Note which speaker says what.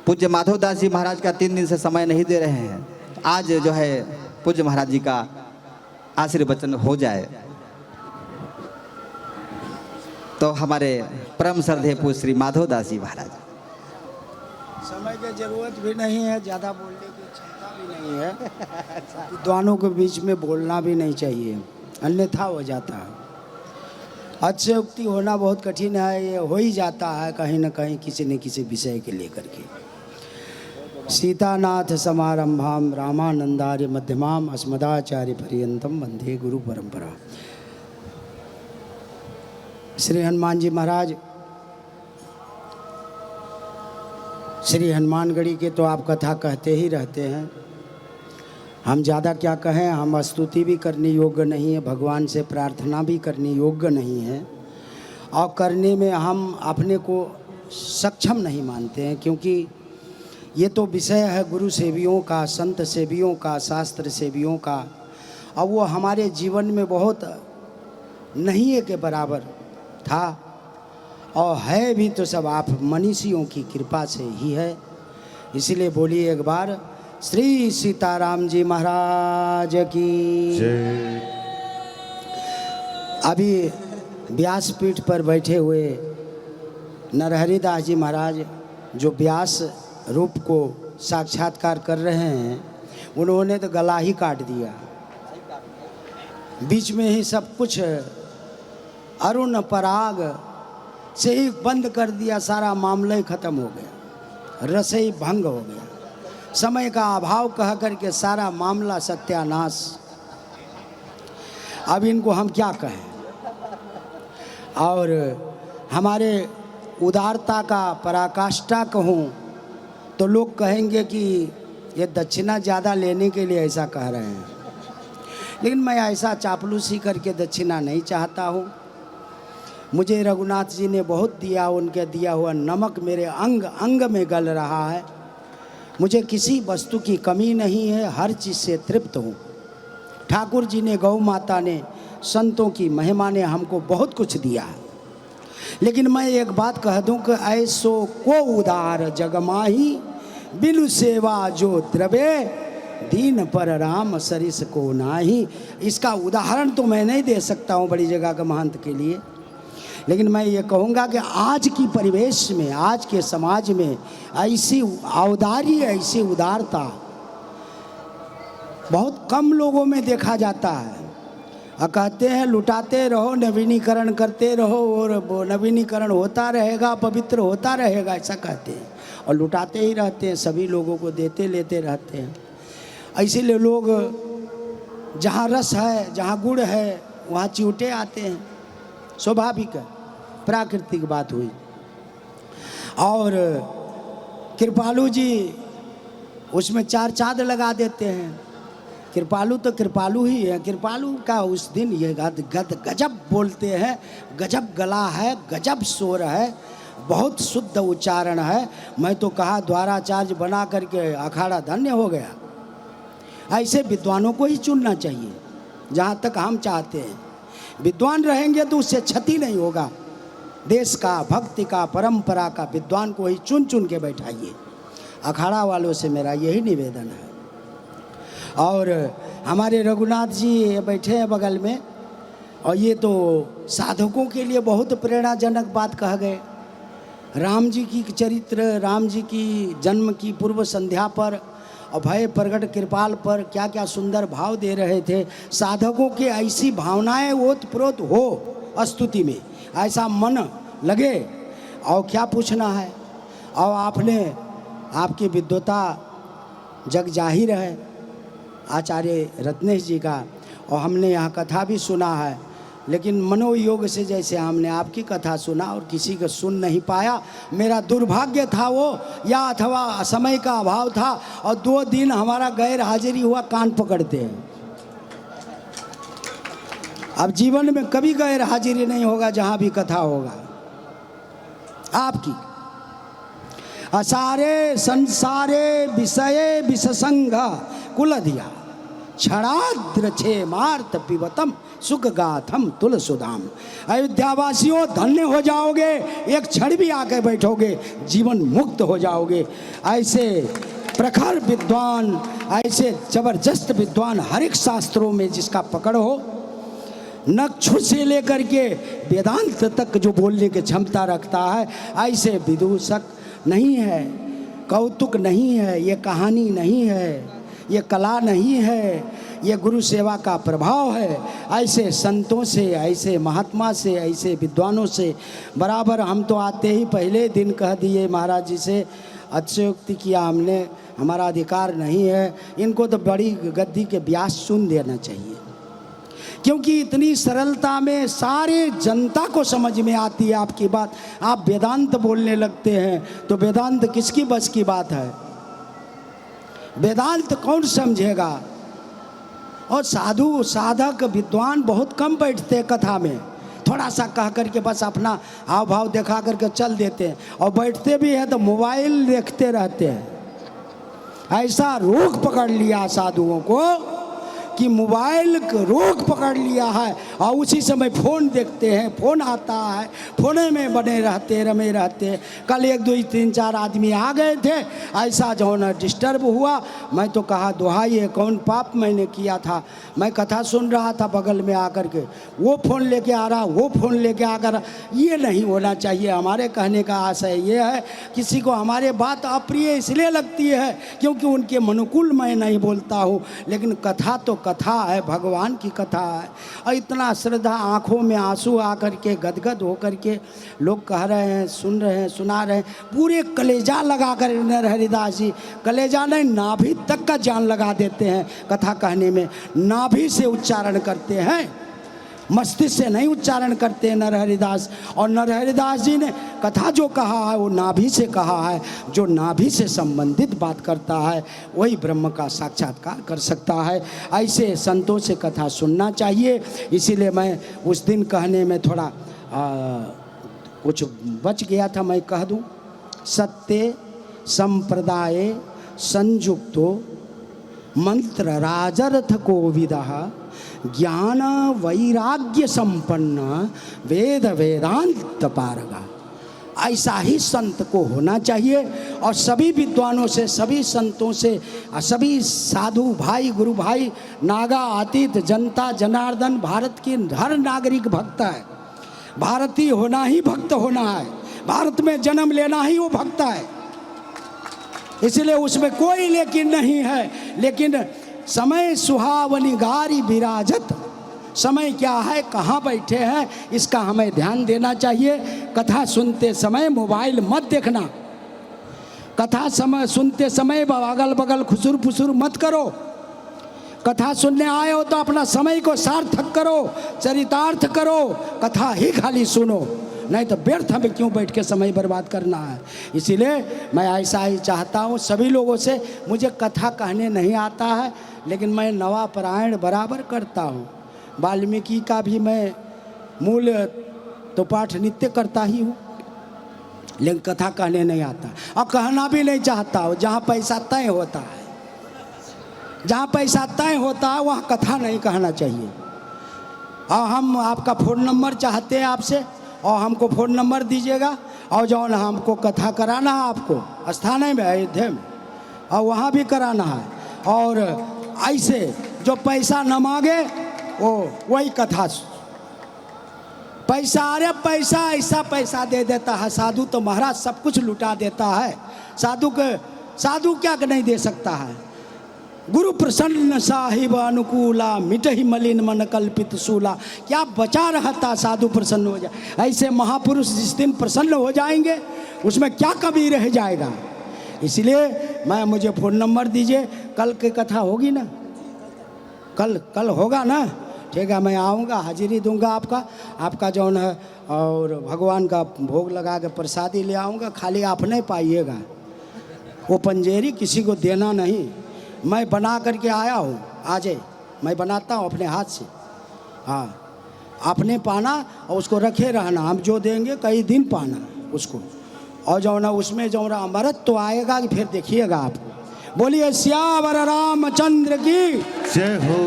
Speaker 1: पूज्य माधवदास जी महाराज का 3 दिन से समय नहीं दे रहे हैं। आज जो है पूज्य महाराज जी का आशीर्वचन हो जाए तो हमारे परम श्रद्धेय पूज्य श्री माधवदास जी महाराज।
Speaker 2: समय की जरूरत भी नहीं है, ज़्यादा बोलने की क्षमता भी नहीं है। विद्वानों के बीच में बोलना भी नहीं चाहिए, अन्यथा हो जाता है। अच्छे उक्ति होना बहुत कठिन है, ये हो ही जाता है कहीं न कहीं किसी न किसी विषय के लेकर के। सीतानाथ समारंभाम रामानंदार्य मध्यमाम अस्मदाचार्य पर्यंतम वंदे गुरु परंपरा। श्री हनुमान जी महाराज, श्री हनुमानगढ़ी के तो आप कथा कहते ही रहते हैं। हम ज़्यादा क्या कहें, हम स्तुति भी करने योग्य नहीं है, भगवान से प्रार्थना भी करने योग्य नहीं है, और करने में हम अपने को सक्षम नहीं मानते हैं, क्योंकि ये तो विषय है गुरु सेवियों का, संत सेवियों का, शास्त्र सेवियों का, और वो हमारे जीवन में बहुत नहीं है के बराबर था, और है भी तो सब आप मनीषियों की कृपा से ही है। इसीलिए बोलिए एक बार श्री सीताराम जी महाराज की जय। अभी व्यासपीठ पर बैठे हुए नरहरिदास जी महाराज जो व्यास रूप को साक्षात्कार कर रहे हैं, उन्होंने तो गला ही काट दिया, बीच में ही सब कुछ अरुण पराग से ही बंद कर दिया, सारा मामला ही खत्म हो गया, रस ही भंग हो गया, समय का अभाव कह करके सारा मामला सत्यानाश। अब इनको हम क्या कहें, और हमारे उदारता का पराकाष्ठा कहूँ तो लोग कहेंगे कि ये दक्षिणा ज़्यादा लेने के लिए ऐसा कह रहे हैं, लेकिन मैं ऐसा चापलूसी करके दक्षिणा नहीं चाहता हूँ। मुझे रघुनाथ जी ने बहुत दिया, उनके दिया हुआ नमक मेरे अंग अंग में गल रहा है। मुझे किसी वस्तु की कमी नहीं है, हर चीज़ से तृप्त हूँ। ठाकुर जी ने, गौ माता ने, संतों की महिमा ने हमको बहुत कुछ दिया है, लेकिन मैं एक बात कह दूं कि ऐसो को उदार जगमाही, बिनु सेवा जो द्रवे, दीन पर राम सरिस को नाही। इसका उदाहरण तो मैं नहीं दे सकता हूँ बड़ी जगह का महंत के लिए, लेकिन मैं ये कहूँगा कि आज की परिवेश में, आज के समाज में ऐसी औदार्य, ऐसी उदारता बहुत कम लोगों में देखा जाता है। और कहते हैं लुटाते रहो, नवीनीकरण करते रहो, और वो नवीनीकरण होता रहेगा, पवित्र होता रहेगा, ऐसा कहते हैं, और लुटाते ही रहते हैं, सभी लोगों को देते लेते रहते हैं। इसीलिए लोग जहाँ रस है, जहाँ गुड़ है, वहाँ चिवटे आते हैं, स्वाभाविक है, प्राकृतिक बात हुई। और कृपालु जी उसमें 4 चाँद लगा देते हैं। कृपालु तो कृपालु ही है, कृपालु का उस दिन ये गजब बोलते हैं, गजब गला है, गजब स्वर है, बहुत शुद्ध उच्चारण है। मैं तो कहा द्वाराचार्य बना करके अखाड़ा धन्य हो गया। ऐसे विद्वानों को ही चुनना चाहिए, जहाँ तक हम चाहते हैं। विद्वान रहेंगे तो उससे क्षति नहीं होगा। देश का, भक्ति का, परंपरा का विद्वान को ही चुन चुन के बैठाइए। अखाड़ा वालों से मेरा यही निवेदन है। और हमारे रघुनाथ जी बैठे हैं बगल में, और ये तो साधकों के लिए बहुत प्रेरणाजनक बात कह गए। राम जी की चरित्र, राम जी की जन्म की पूर्व संध्या पर और भय प्रगट कृपाल पर क्या क्या सुंदर भाव दे रहे थे। साधकों की ऐसी भावनाएं ओतप्रोत हो स्तुति में, ऐसा मन लगे, और क्या पूछना है। और आपने, आपकी विद्वता जग जाहिर है आचार्य रत्नेश जी का, और हमने यहाँ कथा भी सुना है, लेकिन मनोयोग से जैसे हमने आपकी कथा सुना और किसी को सुन नहीं पाया। मेरा दुर्भाग्य था वो, या अथवा समय का अभाव था, और 2 दिन हमारा गैर हाजिरी हुआ, कान पकड़ते हैं। अब जीवन में कभी गैर हाजिरी नहीं होगा जहाँ भी कथा होगा आपकी। असारे संसारे विषये विससंग कुल दिया, क्षणाद्र छे मार्त पिबतम सुख गाथम तुलसुदाम। अयोध्यावासियों धन्य हो जाओगे, एक क्षण भी आके बैठोगे जीवन मुक्त हो जाओगे। ऐसे प्रखर विद्वान, ऐसे जबरदस्त विद्वान हर एक शास्त्रों में जिसका पकड़ हो, नक्षु से लेकर के वेदांत तक जो बोलने की क्षमता रखता है, ऐसे विदूषक नहीं है, कौतुक नहीं है, ये कहानी नहीं है, ये कला नहीं है, ये गुरु सेवा का प्रभाव है। ऐसे संतों से, ऐसे महात्मा से, ऐसे विद्वानों से बराबर हम तो आते ही पहले दिन कह दिए महाराज जी से, अतिशयोक्ति किया हमने, हमारा अधिकार नहीं है, इनको तो बड़ी गद्दी के ब्यास सुन देना चाहिए, क्योंकि इतनी सरलता में सारे जनता को समझ में आती है आपकी बात। आप वेदांत बोलने लगते हैं तो वेदांत किसकी बस की बात है? वेदांत कौन समझेगा? और साधु साधक विद्वान बहुत कम बैठते हैं कथा में, थोड़ा सा कह करके बस अपना हाव भाव दिखा करके चल देते हैं, और बैठते भी हैं तो मोबाइल देखते रहते हैं। ऐसा रोग पकड़ लिया साधुओं को कि मोबाइल का रोग पकड़ लिया है, और उसी समय फ़ोन देखते हैं, फ़ोन आता है, फ़ोने में बने रहते रमे रहते। कल 1 2 3 4 आदमी आ गए थे, ऐसा जो न डिस्टर्ब हुआ, मैं तो कहा दुहाई है, कौन पाप मैंने किया था? मैं कथा सुन रहा था बगल में आकर के, वो फ़ोन लेके आ रहा, वो फ़ोन लेके आकर, ये नहीं होना चाहिए। हमारे कहने का आशय ये है, किसी को हमारे बात अप्रिय इसलिए लगती है क्योंकि उनके अनुकूल मैं नहीं बोलता हूँ, लेकिन कथा तो कथा है, भगवान की कथा है। और इतना श्रद्धा, आंखों में आंसू आकर के गदगद होकर के लोग कह रहे हैं, सुन रहे हैं, सुना रहे हैं, पूरे कलेजा लगा कर नरहरिदास जी, कलेजा नहीं नाभि तक का जान लगा देते हैं कथा कहने में। नाभि से उच्चारण करते हैं, मस्तिष्क से नहीं उच्चारण करते हैं नरहरिदास। और नरहरिदास जी ने कथा जो कहा है वो नाभि से कहा है। जो नाभि से संबंधित बात करता है वही ब्रह्म का साक्षात्कार कर सकता है। ऐसे संतों से कथा सुनना चाहिए। इसीलिए मैं उस दिन कहने में थोड़ा कुछ बच गया था, मैं कह दूं, सत्य संप्रदाय संयुक्तो मंत्र राजर्थ कोविदः ज्ञान वैराग्य संपन्न वेद वेदांत पारगा। ऐसा ही संत को होना चाहिए। और सभी विद्वानों से, सभी संतों से, सभी साधु भाई, गुरु भाई, नागा अतीत, जनता जनार्दन, भारत की हर नागरिक भक्त है। भारतीय होना ही भक्त होना है, भारत में जन्म लेना ही वो भक्त है, इसलिए उसमें कोई लेकिन नहीं है। लेकिन समय सुहावनी गारी विराजत, समय क्या है, कहाँ बैठे हैं, इसका हमें ध्यान देना चाहिए। कथा सुनते समय मोबाइल मत देखना, कथा समय सुनते समय अगल बगल खुसुर फुसुर मत करो। कथा सुनने आए हो तो अपना समय को सार्थक करो, चरितार्थ करो, कथा ही खाली सुनो, नहीं तो व्यर्थ हमें क्यों बैठ के समय बर्बाद करना है। इसीलिए मैं ऐसा ही चाहता हूँ सभी लोगों से। मुझे कथा कहने नहीं आता है, लेकिन मैं नवा पारायण बराबर करता हूँ। वाल्मीकि का भी मैं मूल तो पाठ नित्य करता ही हूँ, लेकिन कथा कहने नहीं आता और कहना भी नहीं चाहता हूँ। जहाँ पैसा तय होता है, जहाँ पैसा तय होता है वहाँ कथा नहीं कहना चाहिए। और हम आपका फ़ोन नंबर चाहते हैं आपसे, और हमको फ़ोन नंबर दीजिएगा, और जो ना हमको कथा कराना है आपको स्थान में, अयोध्या में, और वहाँ भी कराना है। और ऐसे जो पैसा न मांगे वो वही कथा, पैसा, अरे पैसा ऐसा पैसा दे देता है साधु, तो महाराज सब कुछ लुटा देता है। साधु क्या नहीं दे सकता है। गुरु प्रसन्न साहिब अनुकूला, मिटहि मलिन मन कल्पित सूला। क्या बचा रहता साधु प्रसन्न हो जाए। ऐसे महापुरुष जिस दिन प्रसन्न हो जाएंगे उसमें क्या कमी रह जाएगा। इसलिए मुझे फ़ोन नंबर दीजिए। कल की कथा होगी ना, कल होगा ना, ठीक है, मैं आऊँगा, हाजिरी दूंगा आपका जौन है, और भगवान का भोग लगा के प्रसादी ले आऊँगा। खाली आप नहीं पाइएगा, वो पंजेरी किसी को देना नहीं, मैं बना करके आया हूँ। आज मैं बनाता हूँ अपने हाथ से, हाँ, आपने पाना और उसको रखे रहना। हम जो देंगे कई दिन पाना उसको, और जो ना उसमें जो ना अमृत तो आएगा कि फिर देखिएगा आप। बोलिए सियावर रामचंद्र की।
Speaker 3: जय हो